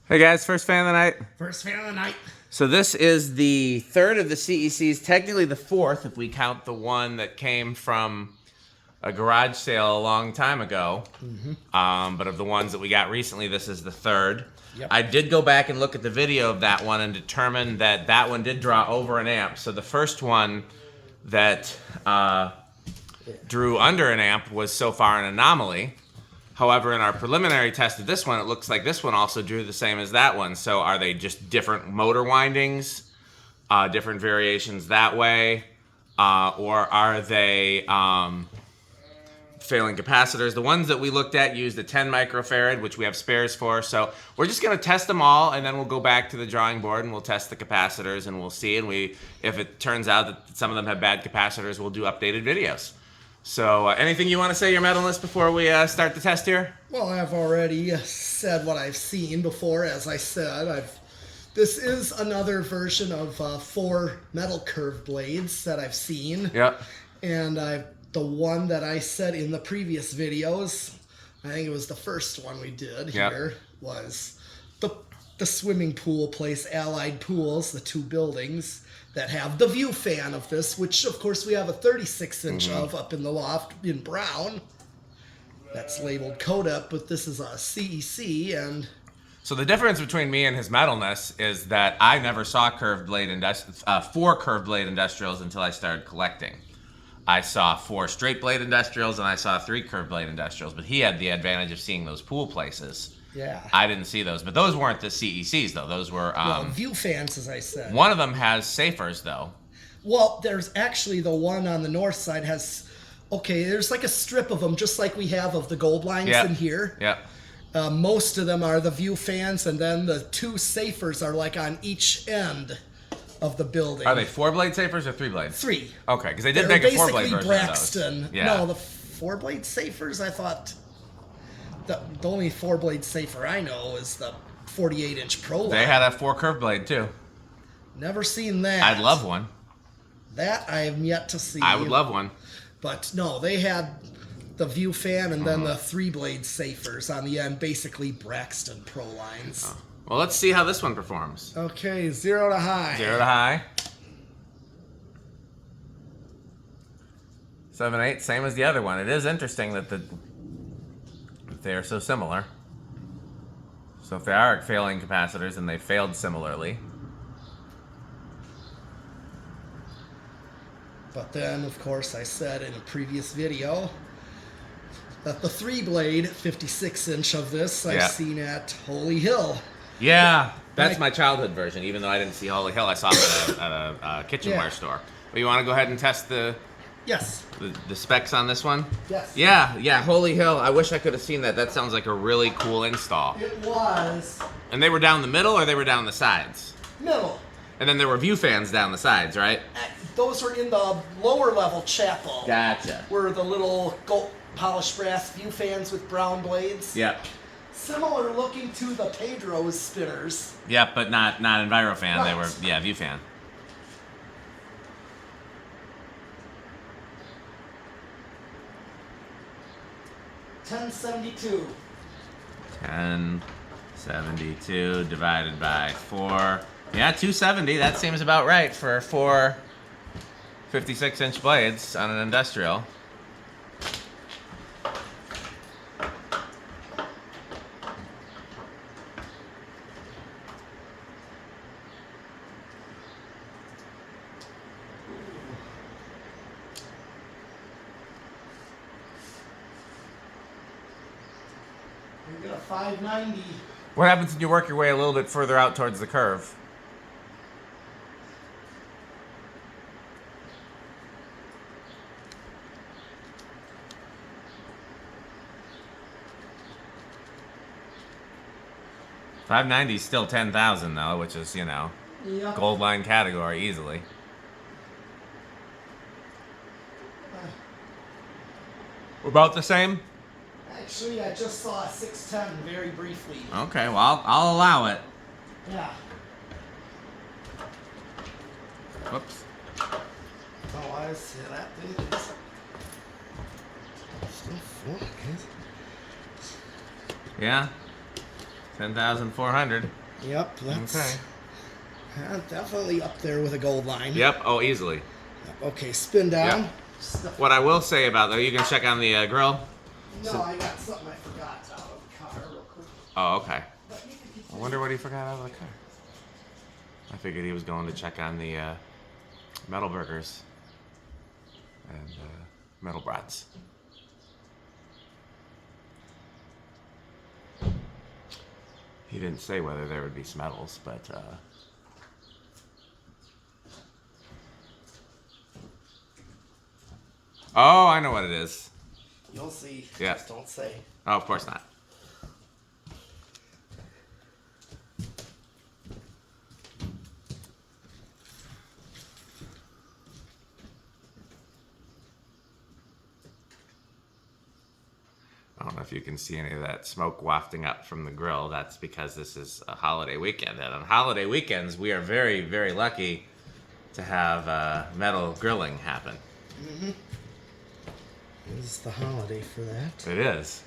Hey guys, first fan of the night. First fan of the night. So this is the third of the CECs, technically the fourth if we count the one that came from a garage sale a long time ago. But of the ones that we got recently, this is the third. Yep. I did go back and look at the video of that one and determine that that one did draw over an amp. So the first one that drew under an amp was so far an anomaly. However, in our preliminary test of this one, it looks like this one also drew the same as that one. So are they just different motor windings, different variations that way, or are they failing capacitors? The ones that we looked at used a 10 microfarad, which we have spares for. So we're just going to test them all, and then we'll go back to the drawing board and we'll test the capacitors, and we'll see. And if it turns out that some of them have bad capacitors, we'll do updated videos. So anything you want to say, your metal list, before we start the test here? Well, I've already said what I've seen before. As I said, this is another version of 4 metal curved blades that I've seen. Yep. And the one that I said in the previous videos, I think it was the first one we did here, was the swimming pool place, Allied Pools, the 2 buildings that have the view fan of this, which of course we have a 36-inch of up in the loft in brown. That's labeled codep, but this is a CEC. And so the difference between me and his metalness is that I never saw 4 curved blade industrials until I started collecting. I saw 4 straight blade industrials and I saw 3 curved blade industrials, but he had the advantage of seeing those pool places. Yeah. I didn't see those, but those weren't the CECs though. Those were view fans, as I said. One of them has safers though. Well, there's actually the one on the north side has, there's like a strip of them just like we have of the gold lines in here. Yeah. Most of them are the view fans, and then the 2 safers are like on each end of the building. Are they 4 blade safers or 3 blades? 3. Okay, because they did make a 4 blade version Braxton. of those. Yeah. No, the 4 blade safers, I thought the only 4 blade safer I know is the 48-inch Pro line. They had a 4 curved blade too. Never seen that. I'd love one. That I have yet to see. I would love one. But no, they had the view fan and then the 3 blade safers on the end, basically Braxton Pro lines. Well, let's see how this one performs. Okay, 0 to high. 0 to high. 7, 8, same as the other one. It is interesting that they are so similar. So if they are failing capacitors, and they failed similarly. But then, of course, I said in a previous video that the 3 blade 56-inch of this I've seen at Holy Hill. Yeah, that's my childhood version. Even though I didn't see Holy Hill, I saw it at a kitchenware store. But you want to go ahead and test the specs on this one? Yes. Yeah, Holy Hill. I wish I could have seen that. That sounds like a really cool install. It was. And they were down the middle, or they were down the sides? Middle. And then there were view fans down the sides, right? Those were in the lower level chapel. Gotcha. Were the little gold polished brass view fans with brown blades. Yep. Similar looking to the Pedro's spinners. Yep, but not EnviroFan. Right. They were, view fan. $10.72. 1072 divided by 4. Yeah, 270. That seems about right for 4 56-inch blades on an industrial. We get a 590. What happens when you work your way a little bit further out towards the curve? $590 is still 10,000 though, which is, gold line category easily. About the same? Actually, I just saw a 610 very briefly. Okay, well, I'll allow it. Yeah. Whoops. Oh, I see that. Yeah. 10,400. Yep, that's Okay. definitely up there with a gold line. Yep. Oh, easily. Okay, spin down. Yep. What I will say about though, you can check on the grill. No, I got something I forgot out of the car real quick. Oh, okay. I wonder what he forgot out of the car. I figured he was going to check on the metal burgers and metal brats. He didn't say whether there would be smells, but oh, I know what it is. You'll see. Yeah. Just don't say. Oh, of course not. I don't know if you can see any of that smoke wafting up from the grill. That's because this is a holiday weekend. And on holiday weekends, we are very, very lucky to have metal grilling happen. Mm-hmm. This is the holiday for that. It is.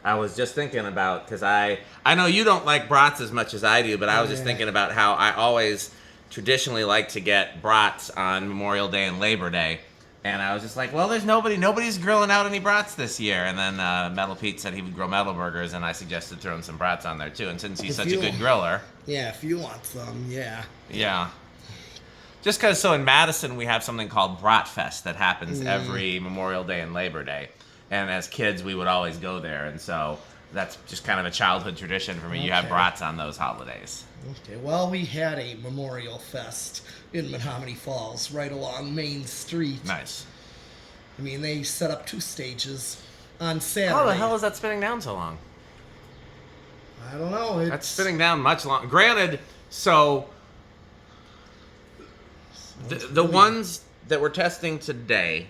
I was just thinking about, because I know you don't like brats as much as I do, but I was just thinking about how I always traditionally like to get brats on Memorial Day and Labor Day. And I was just like, well, nobody's grilling out any brats this year. And then Metal Pete said he would grill metal burgers, and I suggested throwing some brats on there too. And since he's such a good griller. Yeah, if you want some, yeah. Yeah. Just because, so in Madison, we have something called Brat Fest that happens every Memorial Day and Labor Day. And as kids, we would always go there. And so that's just kind of a childhood tradition for me. You have brats on those holidays. Okay, well, we had a Memorial Fest in Menominee Falls right along Main Street. Nice. I mean, they set up 2 stages on Saturday. How the hell is that spinning down so long? I don't know. That's spinning down much longer. Granted, so the ones that we're testing today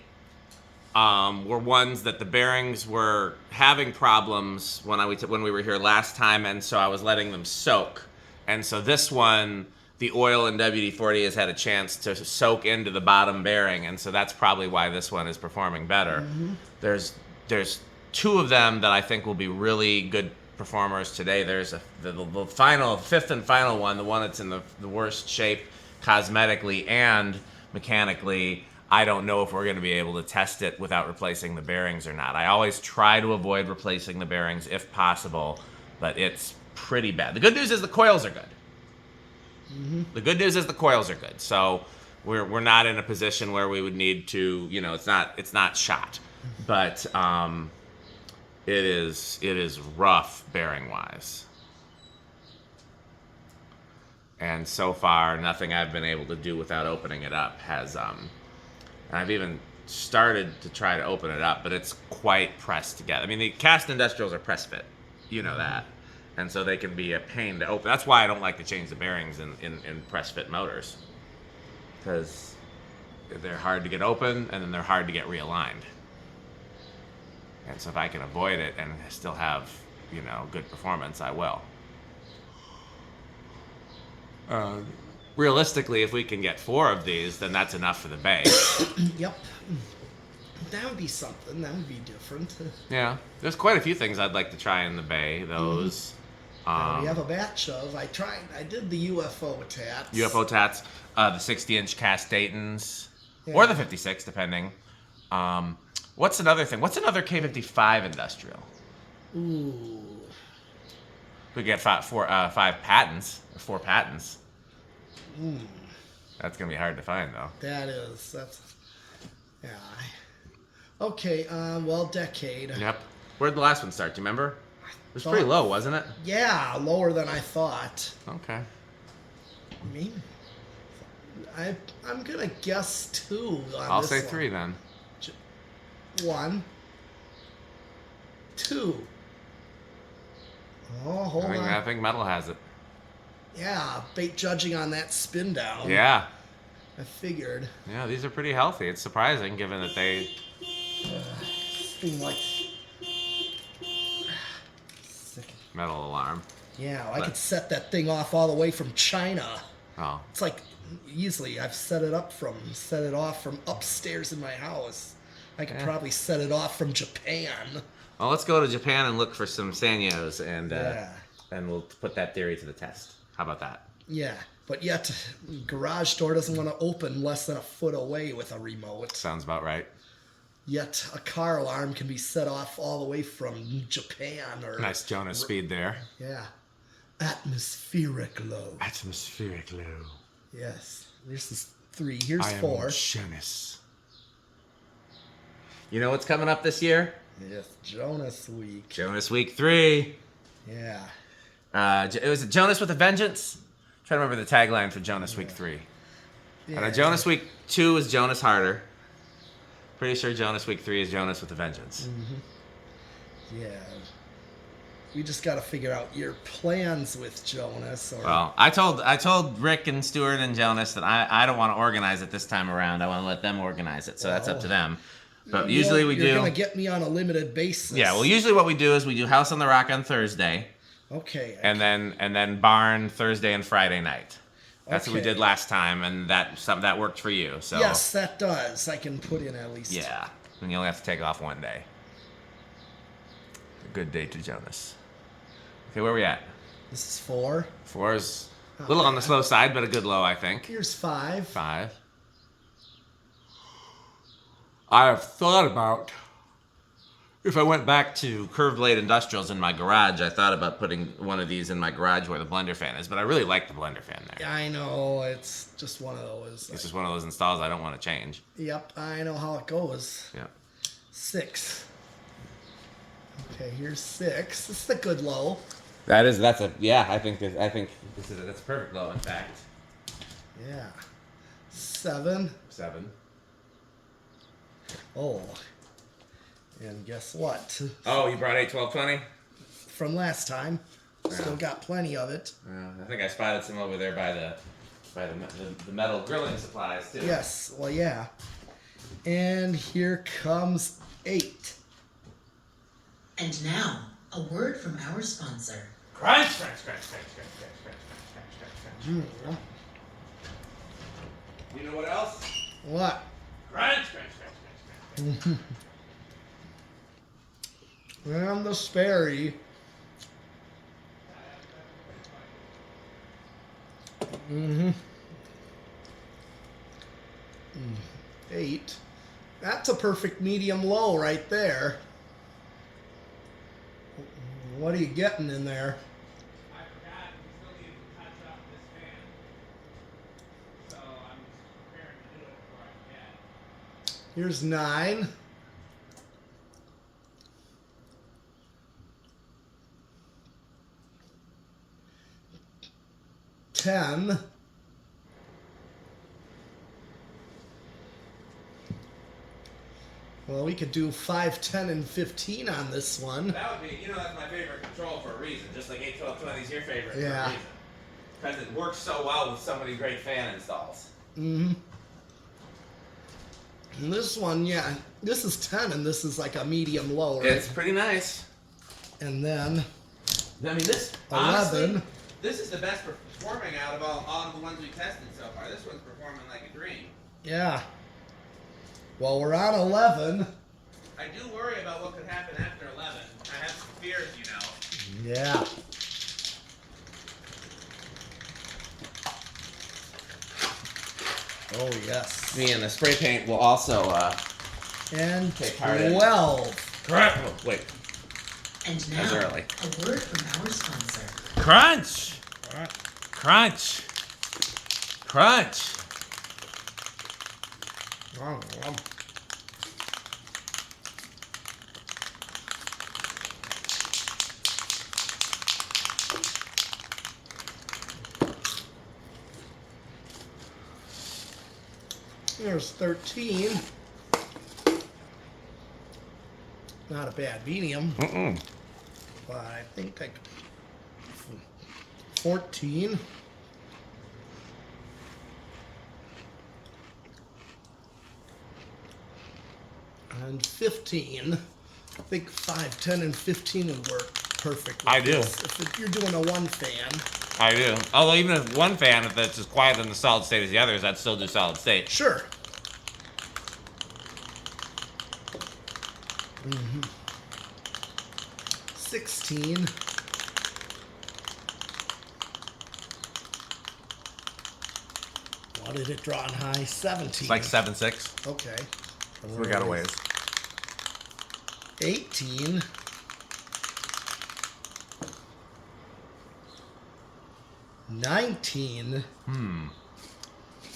were ones that the bearings were having problems when we were here last time, and so I was letting them soak. And so this one, the oil in WD-40 has had a chance to soak into the bottom bearing, and so that's probably why this one is performing better. Mm-hmm. There's 2 of them that I think will be really good performers today. There's the final, 5th and final one, the one that's in the worst shape cosmetically and mechanically. I don't know if we're going to be able to test it without replacing the bearings or not. I always try to avoid replacing the bearings if possible, but it's pretty bad. The good news is the coils are good. Mm-hmm. The good news is the coils are good. So we're not in a position where we would need to, it's not shot. But it is rough bearing wise. And so far, nothing I've been able to do without opening it up has and I've even started to try to open it up, but it's quite pressed together. I mean, the cast industrials are press fit. You know that. And so they can be a pain to open. That's why I don't like to change the bearings in press fit motors. Because they're hard to get open, and then they're hard to get realigned. And so if I can avoid it and still have, good performance, I will. Realistically, if we can get 4 of these, then that's enough for the bay. Yep. That would be something. That would be different. Yeah. There's quite a few things I'd like to try in the bay. Those. We have a batch of. I did the UFO tats. UFO tats, the 60-inch cast Daytons, or the 56, depending. What's another thing? What's another K55 industrial? Ooh. We get 5 patents, or 4 patents. Mm. That's gonna be hard to find, though. That's. Yeah. Okay. Well, decade. Yep. Where'd the last one start? Do you remember? It was pretty low, wasn't it? Yeah, lower than I thought. Okay. Me? I'm gonna guess 2 on I'll this say one. 3 then. 1, 2. Oh, hold on. I think metal has it. Yeah, bait judging on that spin down. Yeah. I figured. Yeah, these are pretty healthy. It's surprising given that they. Seem like. Metal alarm. Yeah, well, I could set that thing off all the way from China. Oh. It's like easily I've set it off from upstairs in my house. I could probably set it off from Japan. Well, let's go to Japan and look for some Sanyos and and we'll put that theory to the test. How about that? Yeah, but yet garage door doesn't want to open less than a foot away with a remote. Sounds about right. Yet a car alarm can be set off all the way from Japan or... Nice Jonas speed there. Yeah. Atmospheric low. Atmospheric low. Yes. This is 3. Here's 4. Jonas. You know what's coming up this year? Yes, Jonas Week. Jonas Week 3. Yeah. It was Jonas with a Vengeance. I'm trying to remember the tagline for Jonas Week 3. Yeah. And Jonas Week 2 is Jonas Harder. Pretty sure Jonas Week 3 is Jonas with a Vengeance. Mm-hmm. Yeah. We just got to figure out your plans with Jonas. Or... Well, I told Rick and Stuart and Jonas that I don't want to organize it this time around. I want to let them organize it. So that's up to them. But usually we do. You're going to get me on a limited basis. Yeah, well, usually what we do is we do House on the Rock on Thursday. Okay. And then Barn Thursday and Friday night. That's what we did last time, and that worked for you. So yes, that does. I can put in at least. Yeah, and you only have to take off one day. A good day to Jonas. Okay, where are we at? This is 4. 4 is a little on the slow side, but a good low, I think. Here's 5. 5. I have thought about, if I went back to curved blade industrials in my garage, I thought about putting one of these in my garage where the blender fan is, but I really like the blender fan there. I know, it's just one of those. It's just one of those installs I don't want to change. Yep, I know how it goes. Yeah. 6. Okay, here's 6. This is a good low. That's a I think that's a perfect low, in fact. Yeah. 7. 7. Oh. And guess what? Oh, you brought 8, 12, 20? From last time. Still got plenty of it. I think I spotted some over there by the metal grilling supplies too. Yes, well, yeah. And here comes 8. And now, a word from our sponsor. Crunch, crunch, crunch, crunch, crunch, crunch, crunch, crunch, crunch. You know what else? What? Crunch, crunch, crunch, crunch, crunch. And the Sperry. Mm-hmm. 8. That's a perfect medium low right there. What are you getting in there? I forgot we still need to touch up this fan. So I'm just preparing to do it before I forget. Here's 9. $10. Well, we could do 5, 10, and 15 on this one. That would be, that's my favorite control for a reason. Just like 8, 12, 20 is your favorite Yeah. for a reason. Because it works so well with so many great fan installs. Mm-hmm. And this one, yeah, this is 10, and this is like a medium low, right? It's pretty nice. And then I mean, this 11. honestly, this is the best performing out of all of the ones we tested so far. This one's performing like a dream. Yeah. Well, we're on 11. I do worry about what could happen after 11. I have some fears, Yeah. Oh, yes. Me and the spray paint will also, And take part in. 12. Correct. Oh, wait. And now, That's early. a word from our sponsor. Crunch! Crunch! Crunch! There's 13. Not a bad medium. Mm-mm. But I think 14. And 15. I think 5, 10, and 15 would work perfectly. I do. If you're doing a 1 fan. I do. Although even if one fan that's as quiet in the solid state as the others, I'd still do solid state. Sure. 16. What did it draw on high? 17. It's like 7.6. Okay. So we got a ways. 18. 19.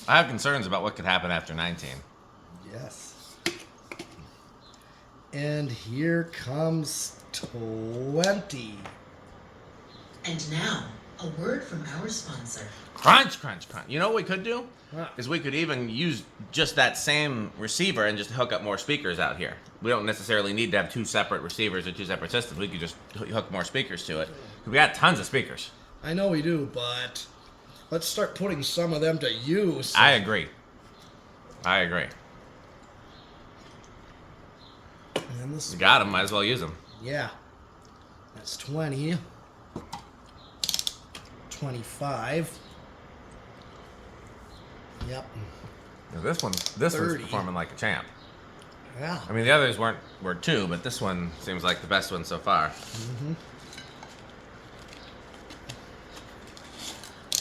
I have concerns about what could happen after 19. Yes. And here comes 20. And now, a word from our sponsor. Crunch, crunch, crunch. You know what we could do? What? Is we could even use just that same receiver and just hook up more speakers out here. We don't necessarily need to have two separate receivers or two separate systems. We could just hook more speakers to it. We got tons of speakers. I know we do, but let's start putting some of them to use. I agree. I agree. And this, You got them. Might as well use them. yeah. That's 20. 25. Yep. This one's 30. performing like a champ. Yeah. I mean, the others were two, but this one seems like the best one so far.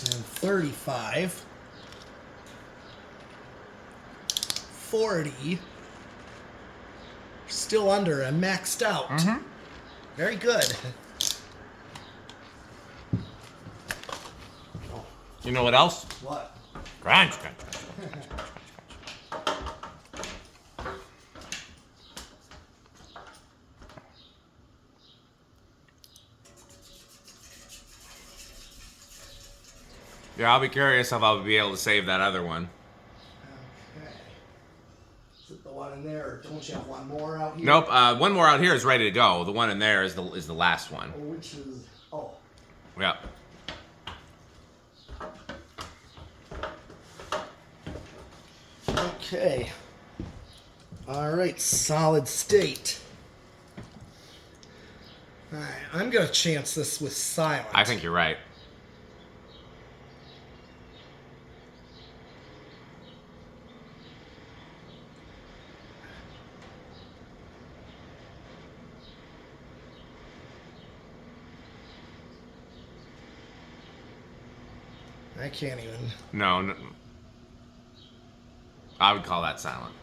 And 35. 40. Still under and maxed out. Very good. You know what else? What? Crunch, crunch, crunch. Yeah, I'll be curious if I'll be able to save that other one. Okay. Is it the one in there, or don't you have one more out here? Nope, one more out here is ready to go. The one in there is the last one. Oh, which is... Oh. Yeah. Okay. All right, solid state. All right, I'm going to chance this with silent. I think you're right. I can't even... No, I would call that silent.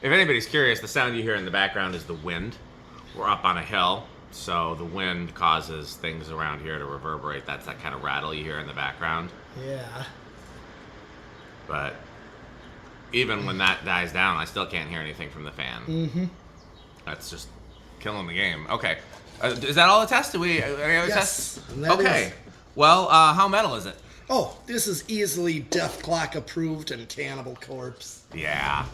If anybody's curious, the sound you hear in the background is the wind. We're up on a hill, so the wind causes things around here to reverberate. That's that kind of rattle you hear in the background. Yeah. But even when that dies down, I still can't hear anything from the fan. Mm-hmm. That's just killing the game. Okay. Is that all the tests? Do we any other Yes, tests? and that Okay. is- Well, how metal is it? Oh, this is easily Death Clock approved and Cannibal Corpse. Yeah.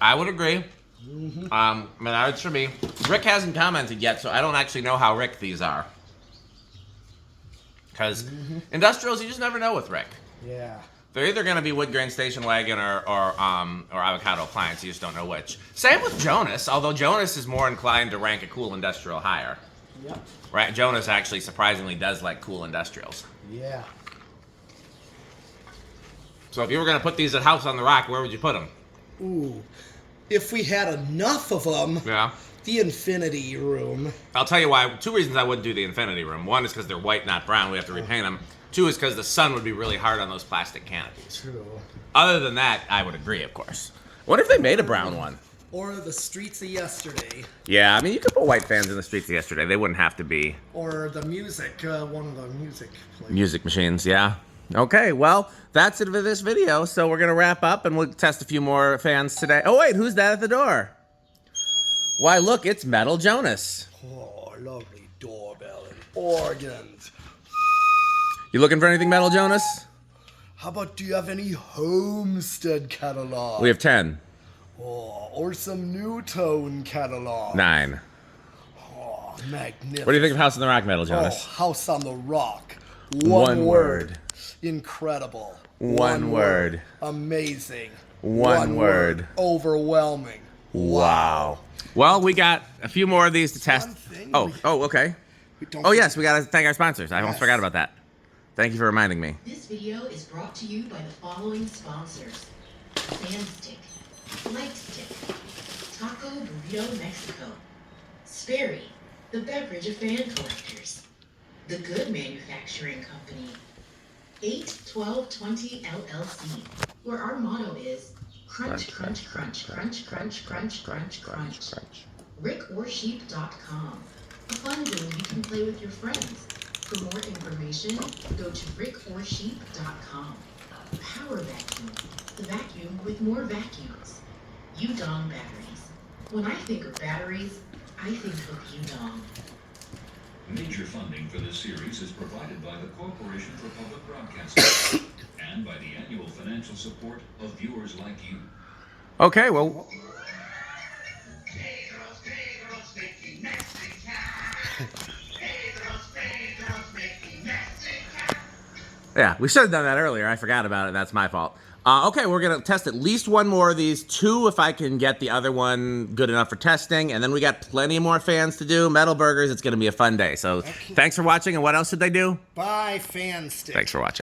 I would agree. It's for me. Rick hasn't commented yet, so I don't actually know how Rick these are. Because industrials, you just never know with Rick. Yeah. They're either going to be wood grain station wagon or avocado appliance. You just don't know which. Same with Jonas, although Jonas is more inclined to rank a cool industrial higher. Yep. Right? Jonas actually surprisingly does like cool industrials. Yeah. So if you were going to put these at House on the Rock, where would you put them? Ooh. If we had enough of them, Yeah. the Infinity Room. I'll tell you why. Two reasons I wouldn't do the Infinity Room. One is because they're white, not brown. We have to repaint them. Two is because the sun would be really hard on those plastic canopies. True. Other than that, I would agree, of course. What if they made a brown one? Or the Streets of Yesterday. Yeah, I mean, you could put white fans in the streets yesterday. They wouldn't have to be Or the music, one of the music places. music machines, yeah. Okay, well, that's it for this video. So we're going to wrap up and we'll test a few more fans today. Oh, wait, who's that at the door? Why, look, it's Metal Jonas. Oh, lovely doorbell and organs. You looking for anything, Metal Jonas? How about, do you have any Homestead catalog? We have 10. Oh, or some New Tone catalog. 9. Oh, magnificent. What do you think of House on the Rock, Metal Oh, Jonas? House on the Rock. One word. Incredible. One word. Amazing. One word. Overwhelming. Wow. Well, we got a few more of these to test. One thing Okay. we don't Oh, yes, we got to thank our sponsors. I almost forgot about that. Thank you for reminding me. This video is brought to you by the following sponsors: Sandstick, Light Stick, Taco Burrito Mexico, Sperry, the beverage of fan collectors, The Good Manufacturing Company, 81220 LLC, where our motto is crunch, crunch, crunch, crunch, crunch, crunch, crunch, crunch. rickorsheep.com, a fun game you can play with your friends. For more information, go to rickorsheep.com. Power Vacuum, the vacuum with more vacuums. Udong batteries. When I think of batteries, I think of Udong. Major funding for this series is provided by the Corporation for Public Broadcasting and by the annual financial support of viewers like you. Okay, well. Yeah, we should have done that earlier. I forgot about it. That's my fault. Okay, we're going to test at least one more of these. 2 if I can get the other one good enough for testing. And then we got plenty more fans to do. Metal burgers. It's going to be a fun day. So thanks for watching. And what else did they do? Buy fan sticks. Thanks for watching.